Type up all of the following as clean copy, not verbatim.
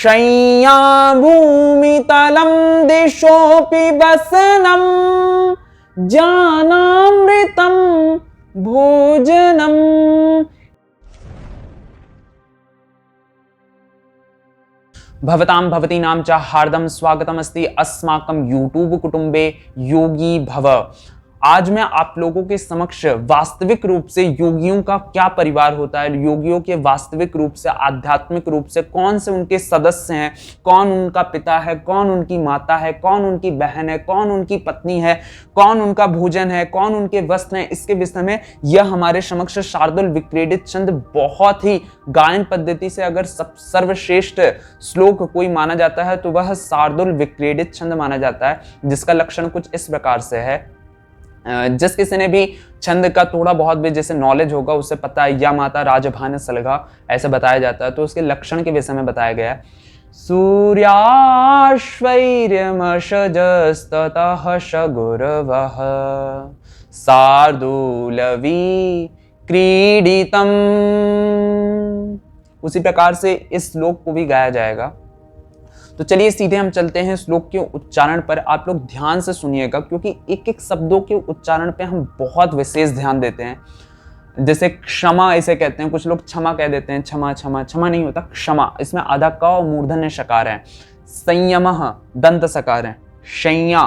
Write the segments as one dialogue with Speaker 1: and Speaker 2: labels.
Speaker 1: शय्या भूमितलं दिशोऽपि वसनं ज्ञानामृतं भोजनम्। भवतां भवतीनां च हार्दं स्वागतमस्ति अस्माकं यूट्यूब कुटुंबे योगी भव। आज मैं आप लोगों के समक्ष वास्तविक रूप से योगियों का क्या परिवार होता है, योगियों के वास्तविक रूप से आध्यात्मिक रूप से कौन से उनके सदस्य हैं, कौन उनका पिता है, कौन उनकी माता है, कौन उनकी बहन है, कौन उनकी पत्नी है, कौन उनका भोजन है, कौन उनके वस्त्र हैं, इसके विषय में यह हमारे समक्ष शार्दुल विक्रीडित छंद बहुत ही गायन पद्धति से अगर सर्वश्रेष्ठ श्लोक कोई माना जाता है तो वह शार्दुल विक्रीडित छंद माना जाता है, जिसका लक्षण कुछ इस प्रकार से है। जिस किसी ने भी छंद का थोड़ा बहुत भी जैसे नॉलेज होगा उसे पता है या माता राजभान सलगा ऐसे बताया जाता है, तो उसके लक्षण के विषय में बताया गया है। सूर्याश्वैर्यमशजस्ततः शगुरवः शार्दूलवी क्रीडितम्। उसी प्रकार से इस श्लोक को भी गाया जाएगा। तो चलिए सीधे हम चलते हैं श्लोक के उच्चारण पर। आप लोग ध्यान से सुनिएगा क्योंकि एक एक शब्दों के उच्चारण पे हम बहुत विशेष ध्यान देते हैं। जैसे क्षमा इसे कहते हैं, कुछ लोग क्षमा कह देते हैं, क्षमा क्षमा, क्षमा नहीं होता क्षमा, इसमें आधा क और मूर्धन्य शकार है। संयमः दंत सकार है, शय्या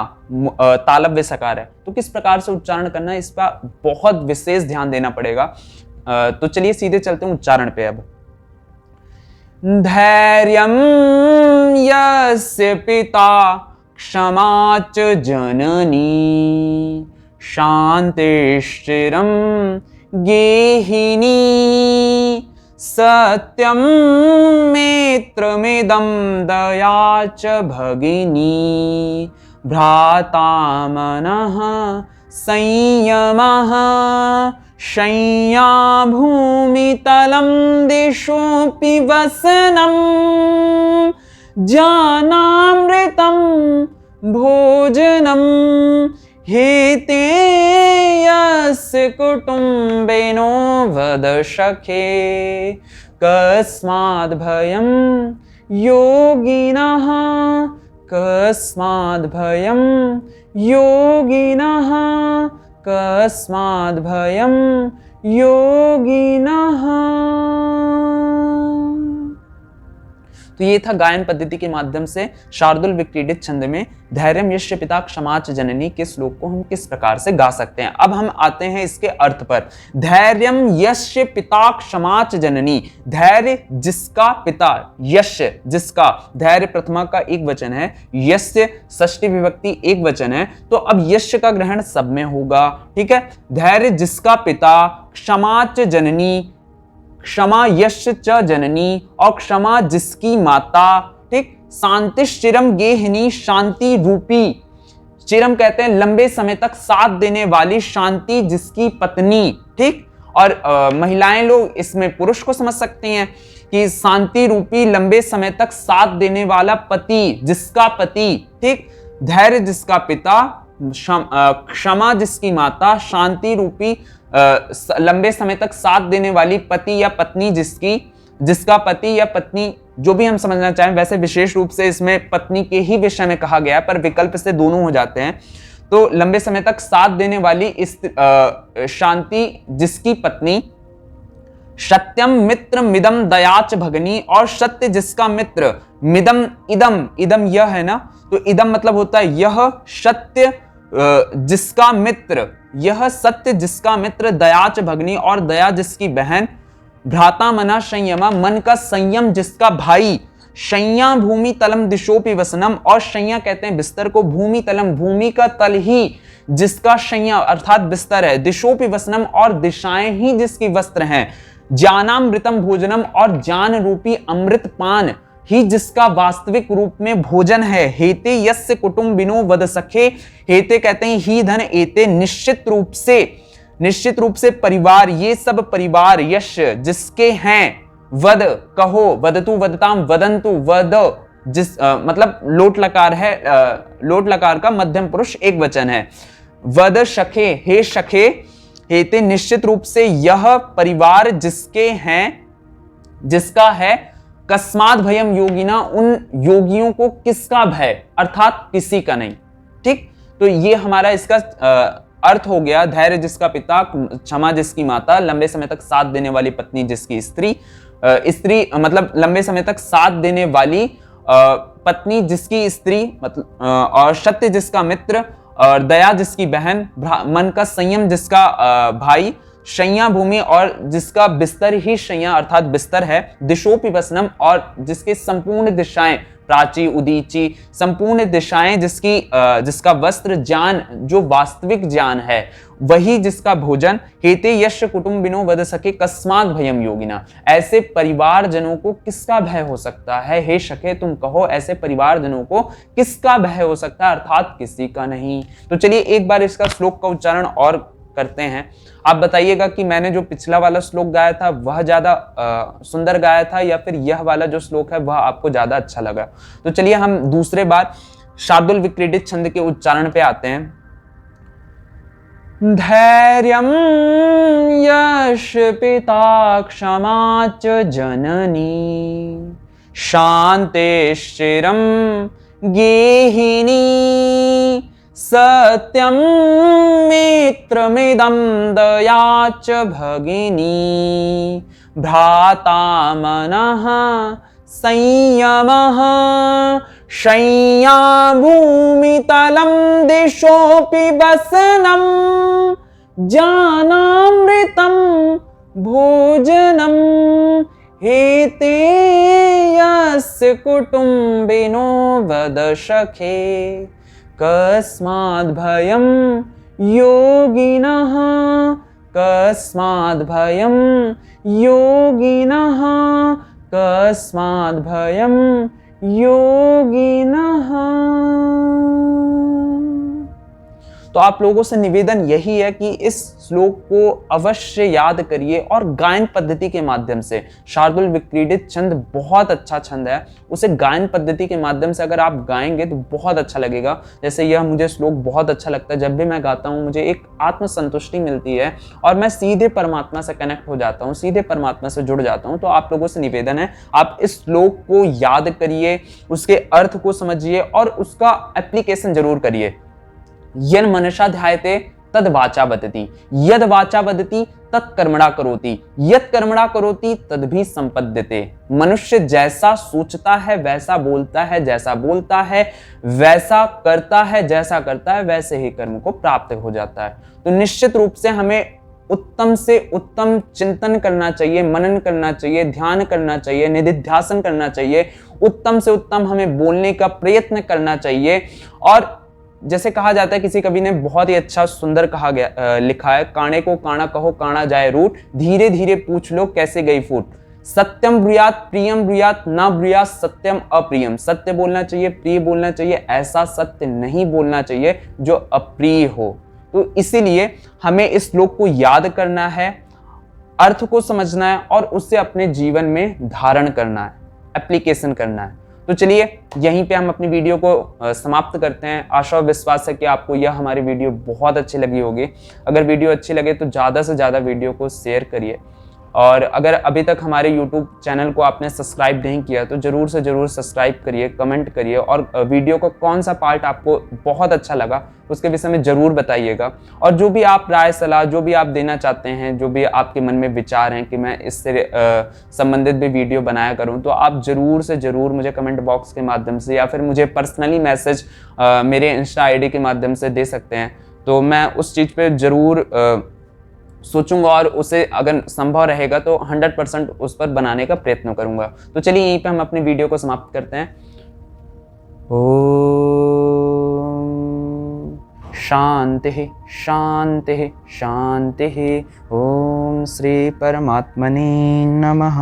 Speaker 1: तालव्य सकार है। तो किस प्रकार से उच्चारण करना है इस पर बहुत विशेष ध्यान देना पड़ेगा। तो चलिए सीधे चलते हैं उच्चारण पे। अब धैर्यं यस्य पिता क्षमा च जननी शान्तिश्चिरं गेहिनी सत्यं मेत्रमिदं दया च भगिनी भ्राता मनः संयमः शय्या भूमितलं दिशोऽपि वसनं ज्ञानामृतं भोजनं हेते यस्य कुटुम्बिनो वद सखे कस्माद् भयं योगिनः कस्माद् भयं योगिनः कस्माद् भयं योगिनः। तो ये था गायन पद्धति के माध्यम से शार्दुल विक्रीडित छंद में धैर्यं यस्य पिता क्षमा च जननी के श्लोक को हम किस प्रकार से गा सकते हैं। अब हम आते हैं इसके अर्थ पर। धैर्यं यस्य पिता क्षमा च जननी, धैर्य जिसका पिता, यस्य जिसका, धैर्य प्रथमा का एक वचन है, यस्य षष्ठी विभक्ति एक वचन है, तो अब यस्य का ग्रहण सब में होगा। ठीक है, धैर्य जिसका पिता क्षमा च जननी, क्षमा यश च जननी और क्षमा जिसकी माता। ठीक, शांतिश्चिरम गेहिनी, शांति रूपी, चिरम कहते हैं लंबे समय तक साथ देने वाली, शांति जिसकी पत्नी। ठीक, और महिलाएं लोग इसमें पुरुष को समझ सकती हैं कि शांति रूपी लंबे समय तक साथ देने वाला पति, जिसका पति। ठीक, धैर्य जिसका पिता, क्षमा जिसकी माता, शांति रूपी लंबे समय तक साथ देने वाली पति या पत्नी जिसकी, जिसका पति या पत्नी जो भी हम समझना चाहें। वैसे विशेष रूप से इसमें पत्नी के ही विषय में कहा गया है पर विकल्प से दोनों हो जाते हैं। तो लंबे समय तक साथ देने वाली इस शांति जिसकी पत्नी, सत्यम मित्र मिदम दयाच भगनी, और सत्य जिसका मित्र, मिदम इदम, इदम यह है ना, तो इदम मतलब होता है यह, सत्य जिसका मित्र, यह सत्य जिसका मित्र, दयाच भगनी और दया जिसकी बहन, भ्राता मना संयमा, मन का संयम जिसका भाई, शय्या भूमि तलम दिशोपि वसनम, और शय्या कहते हैं बिस्तर को, भूमि तलम भूमि का तल ही जिसका शय्या अर्थात बिस्तर है, दिशोपि वसनम और दिशाएं ही जिसकी वस्त्र हैं, ज्ञानामृतम भोजनम और ज्ञान रूपी अमृत पान ही जिसका वास्तविक रूप में भोजन है, हेते यस्य कुटुम्बिनो वद सखे, हेते कहते हैं ही धन, एते निश्चित रूप से परिवार, ये सब परिवार, यश जिसके हैं, वद कहो, वदतु वदताम वदंतु, वद जिस मतलब लोट लकार है, लोट लकार का मध्यम पुरुष एक वचन है, वद सखे, हे सखे, हेते निश्चित रूप से यह परिवार जिसके हैं, जिसका है, कस्मात् भयम योगिना, उन योगियों को किसका भय, अर्थात किसी का नहीं। ठीक, तो ये हमारा इसका अर्थ हो गया। धैर्य जिसका पिता, क्षमा जिसकी माता, लंबे समय तक साथ देने वाली पत्नी जिसकी स्त्री, मतलब लंबे समय तक साथ देने वाली पत्नी जिसकी स्त्री, मतलब और सत्य जिसका मित्र, और दया जिसकी बहन, मन का संयम जिसका भाई, शय्या भूमि और जिसका बिस्तर ही शय्या अर्थात बिस्तर है, दिशोपि वसनम और जिसके संपूर्ण दिशाएं, प्राची उदीची, संपूर्ण दिशाएं जिसका वस्त्र, ज्ञान जो वास्तविक ज्ञान है वही जिसका भोजन, हेते यश कुटुंबिनो वद सके कस्मात् भयम योगिना, ऐसे परिवारजनों को किसका भय हो सकता है, हे सखे तुम कहो ऐसे परिवारजनों को किसका भय हो सकता है, अर्थात किसी का नहीं। तो चलिए एक बार इसका श्लोक का उच्चारण और करते हैं। आप बताइएगा कि मैंने जो पिछला वाला श्लोक गाया था वह ज्यादा सुंदर गाया था या फिर यह वाला जो श्लोक है वह आपको ज्यादा अच्छा लगा। तो चलिए हम दूसरे बार शार्दुल विक्रीडित छंद के उच्चारण पे आते हैं। धैर्यं यश पिता क्षमा च जननी, शान्तिश्चिरं गेहिनी, सत्यं मित्रमिदं दया च भगिनी, भ्राता मनः संयमः, शय्या भूमितलं दिशोऽपि वसनं, ज्ञानामृतं भोजनं, हेते यस्य कुटुम्बिनो वद सखे कस्माद् भयं योगिनः, कस्माद् भयं योगिनः, कस्माद् भयं योगिनः। तो आप लोगों से निवेदन यही है कि इस श्लोक को अवश्य याद करिए और गायन पद्धति के माध्यम से, शार्दुल विक्रीडित छंद बहुत अच्छा छंद है, उसे गायन पद्धति के माध्यम से अगर आप गाएंगे तो बहुत अच्छा लगेगा। जैसे यह मुझे श्लोक बहुत अच्छा लगता है, जब भी मैं गाता हूँ मुझे एक आत्मसंतुष्टि मिलती है और मैं सीधे परमात्मा से कनेक्ट हो जाता हूँ, सीधे परमात्मा से जुड़ जाता हूँ। तो आप लोगों से निवेदन है आप इस श्लोक को याद करिए, उसके अर्थ को समझिए और उसका एप्लीकेशन जरूर करिए। यन मनसा ध्यायते तद वाचा वदति, यद वाचा वदति तत् कर्मणा करोति, यत् कर्मणा करोति तद भी संपद्यते। मनुष्य जैसा सोचता है वैसा बोलता है, जैसा बोलता है वैसा करता है, जैसा करता है वैसे ही कर्म को प्राप्त हो जाता है। तो निश्चित रूप से हमें उत्तम से उत्तम चिंतन करना चाहिए, मनन करना चाहिए, ध्यान करना चाहिए, निधिध्यासन करना चाहिए, उत्तम से उत्तम हमें बोलने का प्रयत्न करना चाहिए। और जैसे कहा जाता है, किसी कवि ने बहुत ही अच्छा सुंदर कहा गया लिखा है, काणे को काणा कहो काणा जाए रूट, धीरे धीरे पूछ लो कैसे गई फूट, सत्यम ब्रूयात प्रियम ब्रूयात ना ब्रूयात सत्यम अप्रियम, सत्य बोलना चाहिए, प्रिय बोलना चाहिए, ऐसा सत्य नहीं बोलना चाहिए जो अप्रिय हो। तो इसीलिए हमें इस श्लोक को याद करना है, अर्थ को समझना है और उससे अपने जीवन में धारण करना है, एप्लीकेशन करना है। तो चलिए यहीं पे हम अपनी वीडियो को समाप्त करते हैं। आशा और विश्वास है कि आपको यह हमारी वीडियो बहुत अच्छी लगी होगी। अगर वीडियो अच्छी लगे तो ज़्यादा से ज़्यादा वीडियो को शेयर करिए, और अगर अभी तक हमारे YouTube चैनल को आपने सब्सक्राइब नहीं किया तो ज़रूर से ज़रूर सब्सक्राइब करिए, कमेंट करिए और वीडियो का कौन सा पार्ट आपको बहुत अच्छा लगा उसके विषय में ज़रूर बताइएगा। और जो भी आप राय सलाह जो भी आप देना चाहते हैं, जो भी आपके मन में विचार हैं कि मैं इससे संबंधित भी वीडियो बनाया करूं, तो आप ज़रूर से ज़रूर मुझे कमेंट बॉक्स के माध्यम से या फिर मुझे पर्सनली मैसेज मेरे इंस्टा ID के माध्यम से दे सकते हैं। तो मैं उस चीज़ पर ज़रूर सोचूंगा और उसे अगर संभव रहेगा तो 100% उस पर बनाने का प्रयत्न करूंगा। तो चलिए यहीं पे हम अपनी वीडियो को समाप्त करते हैं। ओम शांति शांति शांति। ओम श्री परमात्मने नमः।